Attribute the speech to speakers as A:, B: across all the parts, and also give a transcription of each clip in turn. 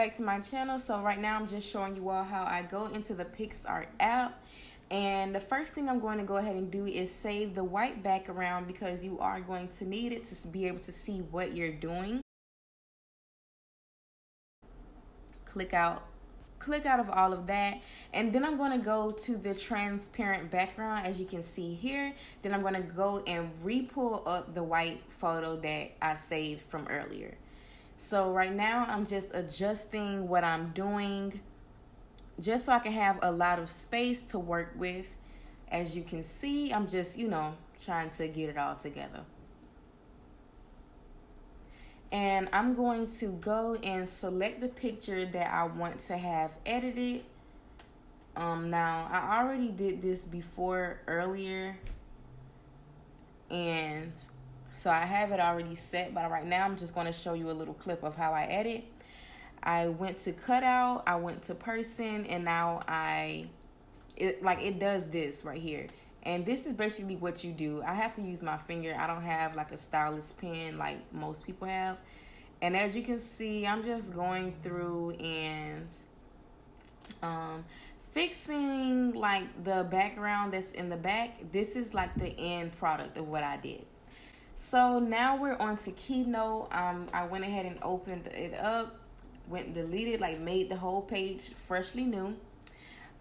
A: back to my channel. So right now I'm just showing you all how I go into the PicsArt app. And the first thing I'm going to go ahead and do is save the white background because you are going to need it to be able to see what you're doing. Click out of all of that, and then I'm going to go to the transparent background, as you can see here. Then I'm going to go and re-pull up the white photo that I saved from earlier. So right now I'm just adjusting what I'm doing just so I can have a lot of space to work with. As you can see, I'm just, trying to get it all together. And I'm going to go and select the picture that I want to have edited. Now, I already did this before earlier, and so I have it already set, but right now I'm just going to show you a little clip of how I edit. I went to cutout, I went to person, and now it does this right here. And this is basically what you do. I have to use my finger. I don't have like a stylus pen like most people have. And as you can see, I'm just going through and fixing like the background that's in the back. This is like the end product of what I did. So now we're on to Keynote. I went ahead and opened it up, went and deleted, made the whole page freshly new.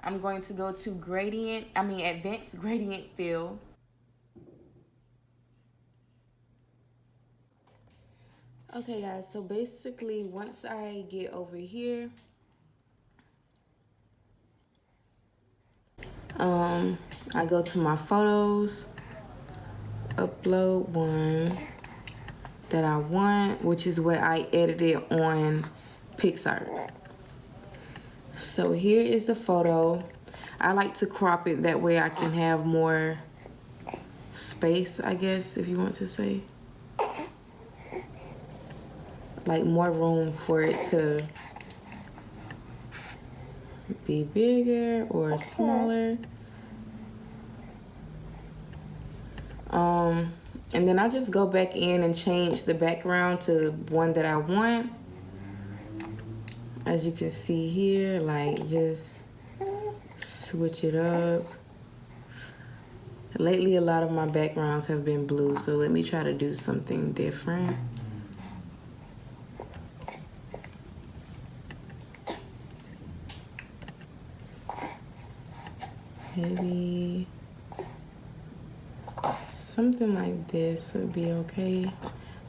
A: I'm going to go to advanced gradient fill. Okay guys, so basically once I get over here, I go to my photos, upload one that I want, which is what I edited on PicsArt. So here is the photo. I like to crop it, that way I can have more space, I guess, if you want to say. Like more room for it to be bigger or smaller. And then I just go back in and change the background to one that I want. As you can see here, just switch it up. Lately, a lot of my backgrounds have been blue, so let me try to do something different. Maybe something like this would be okay. I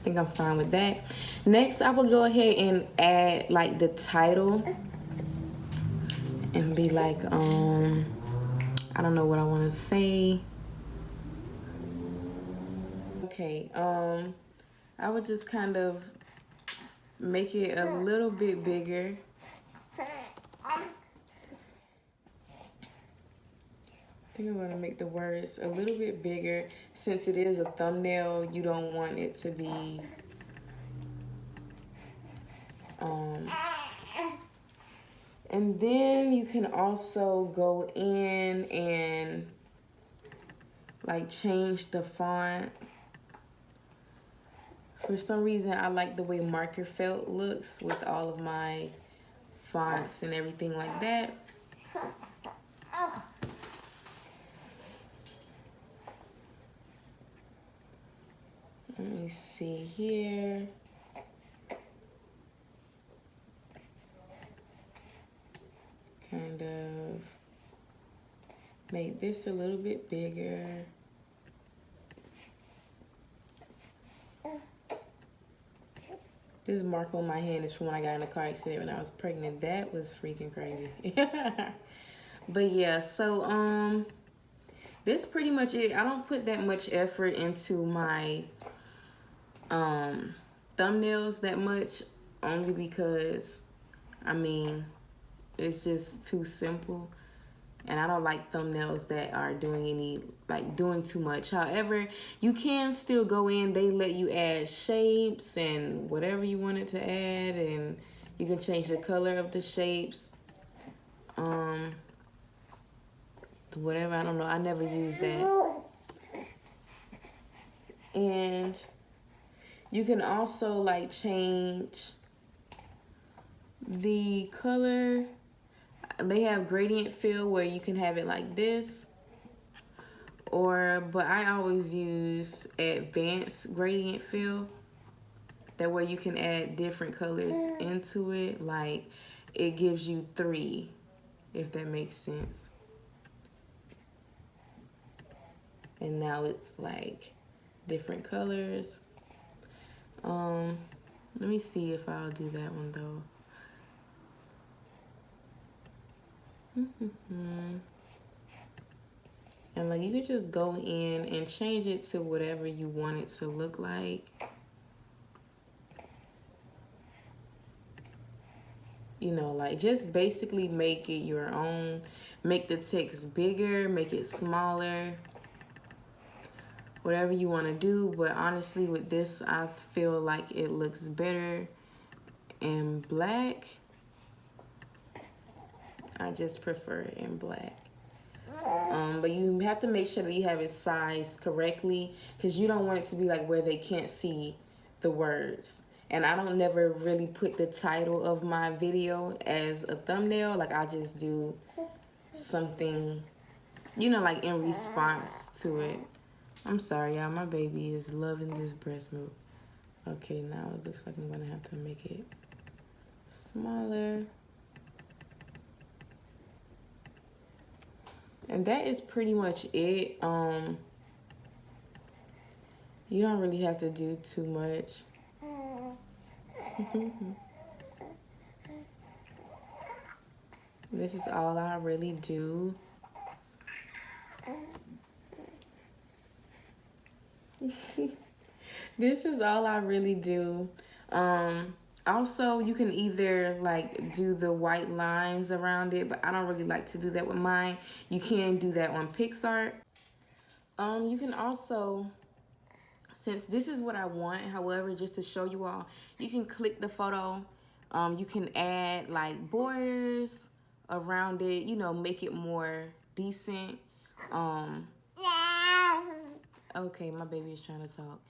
A: think I'm fine with that. Next, I will go ahead and add the title and be like, I don't know what I want to say. Okay, I would just kind of make it a little bit bigger. I think I'm gonna make the words a little bit bigger. Since it is a thumbnail, you don't want it to be and then you can also go in and change the font. For some reason, I like the way marker felt looks with all of my fonts and everything like that. Let me see here. Kind of make this a little bit bigger. This mark on my hand is from when I got in a car accident when I was pregnant. That was freaking crazy. But yeah, so this pretty much it. I don't put that much effort into my thumbnails that much, only because it's just too simple, and I don't like thumbnails that are doing too much. However, you can still go in. They let you add shapes and whatever you wanted to add, and you can change the color of the shapes. Whatever, I don't know. I never used that. And you can also change The color, they have gradient fill where you can have it like this, but I always use advanced gradient fill. That way you can add different colors into it. Like it gives you 3, if that makes sense. And now it's like different colors. Let me see if I'll do that one though. And like you could just go in and change it to whatever you want it to look like. You know, like just basically make it your own. Make the text bigger, make it smaller. Whatever you want to do, but honestly with this I feel like it looks better in black. I just prefer it in black. But you have to make sure that you have it sized correctly, because you don't want it to be like where they can't see the words. And I don't never really put the title of my video as a thumbnail. Like I just do something, you know, like in response to it. I'm sorry, y'all. My baby is loving this breast milk. Okay, now it looks like I'm gonna have to make it smaller. And that is pretty much it. You don't really have to do too much. This is all I really do. This is all I really do. Also, you can either like do the white lines around it, but I don't really like to do that with mine. You can do that on PixArt. You can also, since this is what I want, however, just to show you all, you can click the photo. You can add like borders around it, you know, make it more decent. Okay, my baby is trying to talk.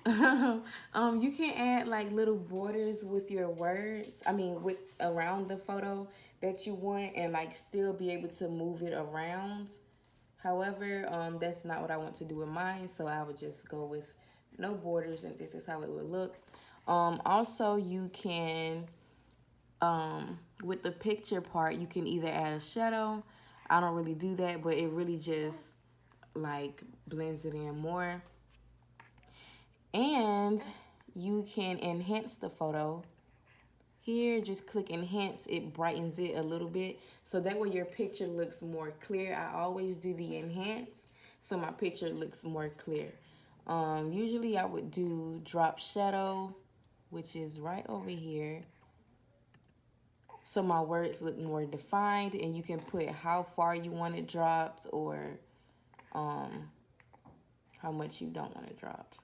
A: You can add like little borders with your words, with around the photo that you want, and like still be able to move it around. However, that's not what I want to do with mine, so I would just go with no borders, and this is how it would look. Also, you can, with the picture part, you can either add a shadow. I don't really do that, but it really just like blends it in more. And you can enhance the photo. Here, just click enhance. It brightens it a little bit, so that way your picture looks more clear. I always do the enhance so my picture looks more clear. Usually I would do drop shadow, which is right over here, so my words look more defined, and you can put how far you want it dropped, or how much you don't want it dropped.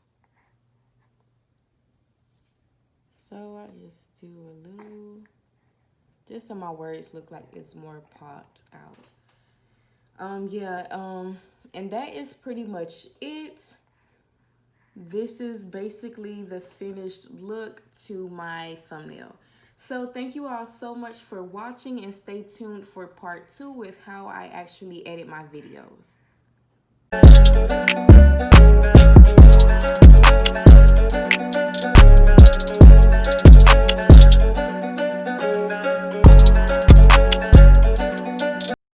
A: So I just do a little, just so my words look like it's more popped out. And that is pretty much it. This is basically the finished look to my thumbnail. So thank you all so much for watching, and stay tuned for part 2 with how I actually edit my videos.